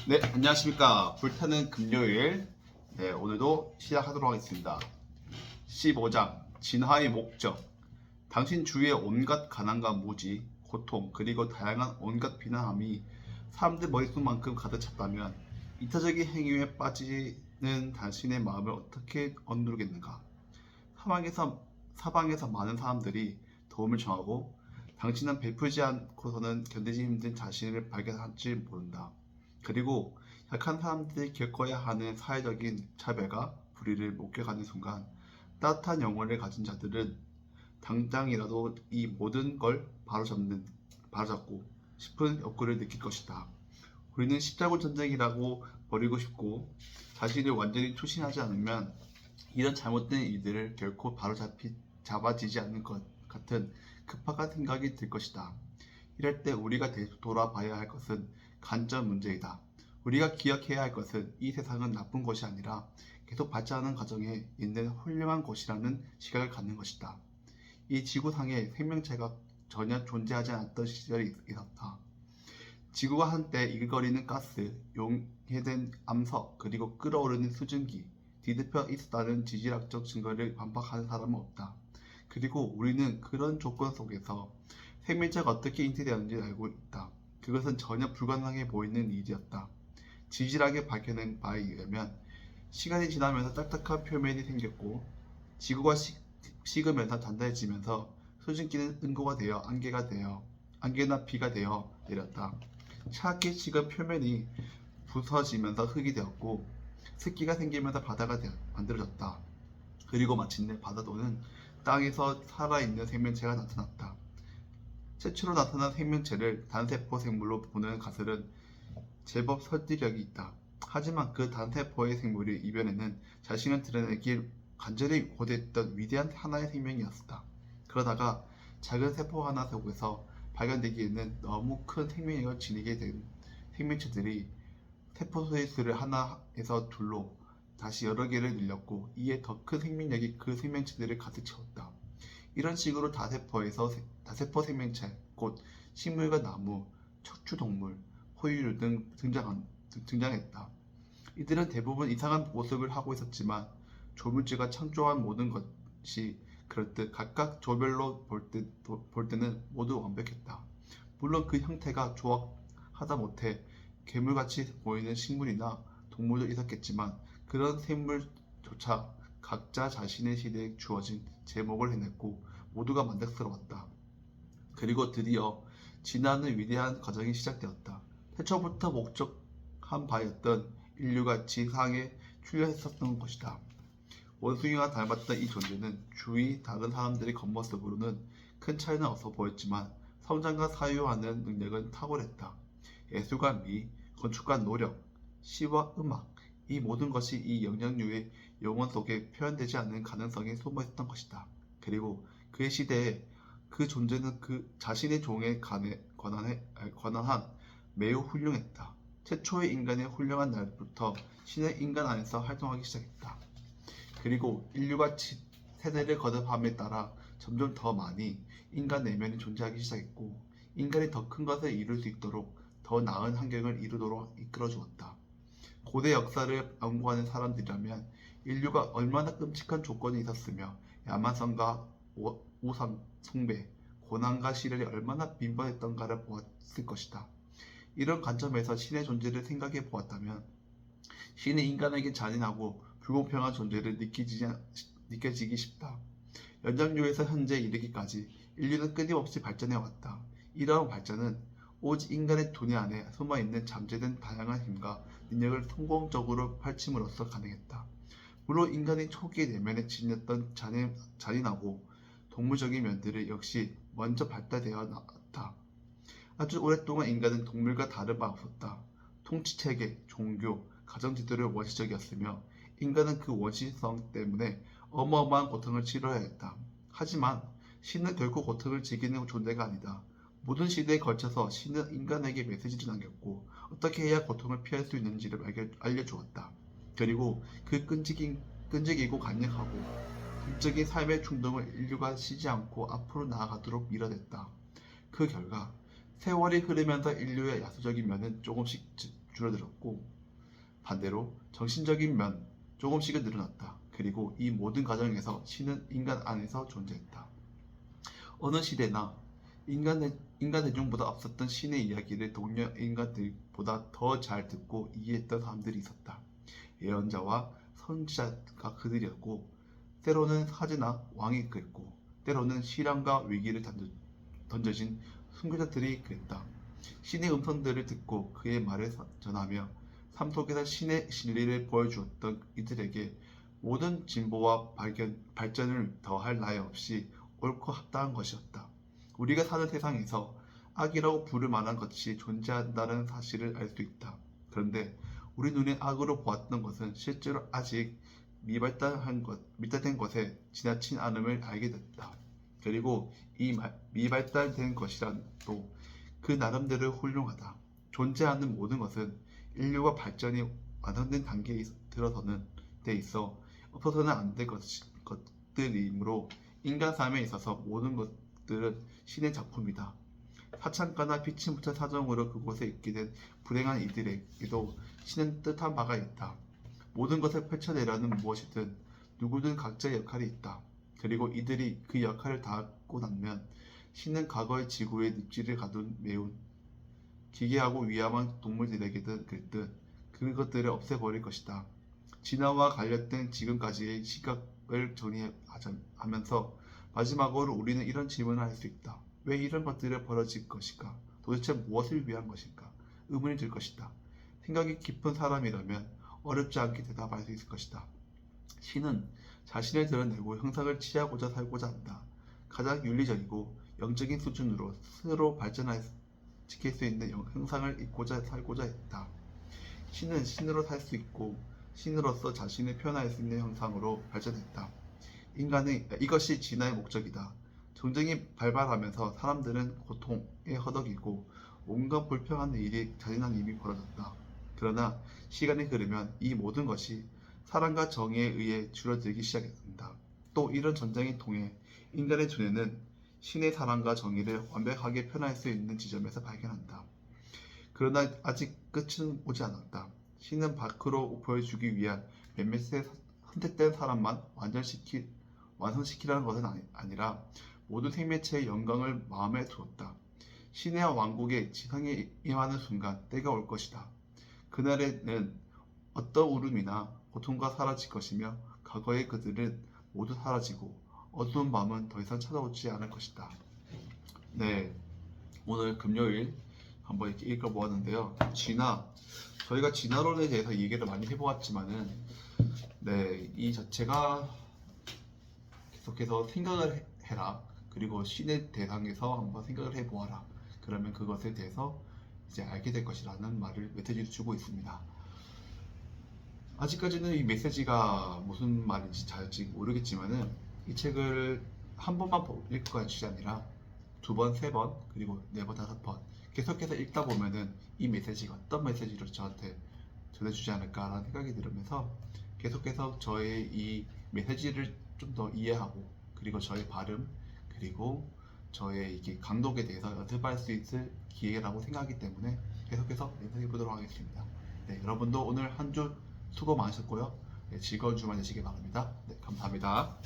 네, 안녕하십니까. 불타는 금요일. 네, 오늘도 시작하도록 하겠습니다. 15장, 진화의 목적. 당신 주위의 온갖 가난과 무지, 고통, 그리고 다양한 온갖 비난함이 사람들 머릿속만큼 가득 찼다면 이타적인 행위에 빠지는 당신의 마음을 어떻게 억누르겠는가? 사방에서 많은 사람들이 도움을 청하고 당신은 베풀지 않고서는 견디지 힘든 자신을 발견할지 모른다. 그리고 약한 사람들이 겪어야 하는 사회적인 차별과 불의를 목격하는 순간 따뜻한 영혼을 가진 자들은 당장이라도 이 모든 걸 바로잡고 싶은 욕구를 느낄 것이다. 우리는 십자군 전쟁이라고 버리고 싶고 자신을 완전히 초신하지 않으면 이런 잘못된 일들을 결코 잡아지지 않는 것 같은 급박한 생각이 들 것이다. 이럴 때 우리가 돌아봐야 할 것은 관점 문제이다. 우리가 기억해야 할 것은 이 세상은 나쁜 곳이 아니라 계속 발전하는 과정에 있는 훌륭한 곳이라는 시각을 갖는 것이다. 이 지구상에 생명체가 전혀 존재하지 않았던 시절이 있었다. 지구가 한때 이글거리는 가스, 용해된 암석, 그리고 끓어오르는 수증기, 뒤덮여 있었다는 지질학적 증거를 반박하는 사람은 없다. 그리고 우리는 그런 조건 속에서 생명체가 어떻게 잉태되었는지 알고 있다. 그것은 전혀 불가능해 보이는 일이었다. 지질학에 밝혀낸 바에 의하면 시간이 지나면서 딱딱한 표면이 생겼고 지구가 식으면서 단단해지면서 수증기는 응고가 되어 안개나 비가 되어 내렸다. 차갑게 식은 표면이 부서지면서 흙이 되었고 습기가 생기면서 바다가 만들어졌다. 그리고 마침내 바다도는 땅에서 살아있는 생명체가 나타났다. 최초로 나타난 생명체를 단세포 생물로 보는 가설은 제법 설득력이 있다. 하지만 그 단세포의 생물의 이변에는 자신을 드러내길 간절히 고대했던 위대한 하나의 생명이었다. 그러다가 작은 세포 하나 속에서 발견되기에는 너무 큰 생명력을 지니게 된 생명체들이 세포수의 수를 하나에서 둘로 다시 여러 개를 늘렸고 이에 더 큰 생명력이 그 생명체들을 가득 채웠다. 이런 식으로 다세포 생명체, 곧 식물과 나무, 척추동물, 포유류 등 등장했다. 이들은 대부분 이상한 모습을 하고 있었지만 조물주가 창조한 모든 것이 그럴듯 각각 조별로 볼 때는 모두 완벽했다. 물론 그 형태가 하다못해 괴물같이 보이는 식물이나 동물도 있었겠지만 그런 생물조차 각자 자신의 시대에 주어진 제목을 해냈고 모두가 만족스러웠다. 그리고 드디어 진화는 위대한 과정이 시작되었다. 태초부터 목적한 바였던 인류가 지상에 출현했었던 것이다. 원숭이와 닮았던 이 존재는 주위 다른 사람들의 겉모습으로는 큰 차이는 없어 보였지만 성장과 사유하는 능력은 탁월했다. 예술과 미, 건축과 노력, 시와 음악, 이 모든 것이 이 영향류의 영혼 속에 표현되지 않는 가능성이 숨어있었던 것이다. 그리고 그의 시대에 그 존재는 그 자신의 종에 관한 매우 훌륭했다. 최초의 인간의 훌륭한 날부터 신의 인간 안에서 활동하기 시작했다. 그리고 인류가 세대를 거듭함에 따라 점점 더 많이 인간 내면이 존재하기 시작했고 인간이 더 큰 것을 이룰 수 있도록 더 나은 환경을 이루도록 이끌어 주었다. 고대 역사를 연구하는 사람들이라면 인류가 얼마나 끔찍한 조건이 있었으며 야만성과 우상, 숭배, 고난과 시련이 얼마나 빈번했던가를 보았을 것이다. 이런 관점에서 신의 존재를 생각해 보았다면 신이 인간에게 잔인하고 불공평한 존재를 느껴지기 쉽다. 연장류에서 현재 이르기까지 인류는 끊임없이 발전해왔다. 이러한 발전은 오직 인간의 두뇌 안에 숨어있는 잠재된 다양한 힘과 능력을 성공적으로 펼침으로써 가능했다. 물론 인간의 초기 내면에 지녔던 잔인하고 동물적인 면들이 역시 먼저 발달되어 나왔다. 아주 오랫동안 인간은 동물과 다른 바 없었다. 통치체계, 종교, 가정제도를 원시적이었으며 인간은 그 원시성 때문에 어마어마한 고통을 치러야 했다. 하지만 신은 결코 고통을 즐기는 존재가 아니다. 모든 시대에 걸쳐서 신은 인간에게 메시지를 남겼고 어떻게 해야 고통을 피할 수 있는지를 알려주었다. 그리고 그 끈질기고 강력하고 극적인 삶의 충동을 인류가 쉬지 않고 앞으로 나아가도록 밀어냈다. 그 결과 세월이 흐르면서 인류의 야수적인 면은 조금씩 줄어들었고 반대로 정신적인 면 조금씩은 늘어났다. 그리고 이 모든 과정에서 신은 인간 안에서 존재했다. 어느 시대나 인간 대중보다 앞섰던 신의 이야기를 동료 인간들보다 더 잘 듣고 이해했던 사람들이 있었다. 예언자와 선지자가 그들이었고 때로는 사제나 왕이 그랬고 때로는 시련과 위기를 던져진 선교사들이 그랬다. 신의 음성들을 듣고 그의 말을 전하며 삶 속에서 신의 진리를 보여주었던 이들에게 모든 진보와 발전을 더할 나위 없이 옳고 합당한 것이었다. 우리가 사는 세상에서 악이라고 부를 만한 것이 존재한다는 사실을 알 수 있다. 그런데 우리 눈에 악으로 보았던 것은 실제로 아직 미발달된 것에 지나친 않음을 알게 됐다. 그리고 이 미발달된 것이란 또 그 나름대로 훌륭하다. 존재하는 모든 것은 인류가 발전이 완성된 단계에 들어서는 데 있어 없어서는 안 될 것들이므로 인간 삶에 있어서 모든 것들은 신의 작품이다. 사창가나 피치 못한 사정으로 그곳에 있게 된 불행한 이들에게도 신은 뜻한 바가 있다. 모든 것을 펼쳐내려는 무엇이든 누구든 각자의 역할이 있다. 그리고 이들이 그 역할을 다하고 나면 신은 과거의 지구에 늪지를 가둔 매운 기괴하고 위험한 동물들에게든 그랬듯 그것들을 없애버릴 것이다. 진화와 관련된 지금까지의 시각을 정리하면서 마지막으로 우리는 이런 질문을 할 수 있다. 왜 이런 것들이 벌어질 것일까? 도대체 무엇을 위한 것일까? 의문이 들 것이다. 생각이 깊은 사람이라면 어렵지 않게 대답할 수 있을 것이다. 신은 자신을 드러내고 형상을 취하고자 살고자 한다. 가장 윤리적이고 영적인 수준으로 스스로 지킬 수 있는 형상을 잊고자 살고자 했다. 신은 신으로 살 수 있고 신으로서 자신을 표현할 수 있는 형상으로 발전했다. 이것이 진화의 목적이다. 전쟁이 발발하면서 사람들은 고통에 허덕이고 온갖 불평하는 일이 잔인한 일이 벌어졌다. 그러나 시간이 흐르면 이 모든 것이 사랑과 정의에 의해 줄어들기 시작한다. 또 이런 전쟁을 통해 인간의 두뇌는 신의 사랑과 정의를 완벽하게 표현할 수 있는 지점에서 발견한다. 그러나 아직 끝은 오지 않았다. 신은 밖으로 보여주기 위한 몇몇의 선택된 사람만 완성시키라는 것은 아니라 모든 생명체의 영광을 마음에 두었다. 신의 왕국의 지상에 임하는 순간 때가 올 것이다. 그날에는 어떤 울음이나 고통과 사라질 것이며 과거의 그들은 모두 사라지고 어두운 밤은 더 이상 찾아오지 않을 것이다. 네, 오늘 금요일 한번 이렇게 읽어보았는데요. 저희가 진화론에 대해서 얘기를 많이 해보았지만은 네, 이 자체가 계속해서 생각을 해라. 그리고 신의 대상에서 한번 생각을 해보아라. 그러면 그것에 대해서 이제 알게 될 것이라는 메시지를 주고 있습니다. 아직까지는 이 메시지가 무슨 말인지 잘 모르겠지만은 이 책을 한 번만 읽을 것이 아니라 두 번, 세 번, 그리고 네 번, 다섯 번 계속해서 읽다 보면은 이 메시지가 어떤 메시지로 저한테 전해주지 않을까라는 생각이 들으면서 계속해서 저의 이 메시지를 좀 더 이해하고 그리고 저의 발음 그리고 저의 이게 강독에 대해서 연습할 수 있을 기회라고 생각하기 때문에 계속해서 연습해 보도록 하겠습니다. 네, 여러분도 오늘 한 주 수고 많으셨고요. 네, 즐거운 주말 되시길 바랍니다. 네, 감사합니다.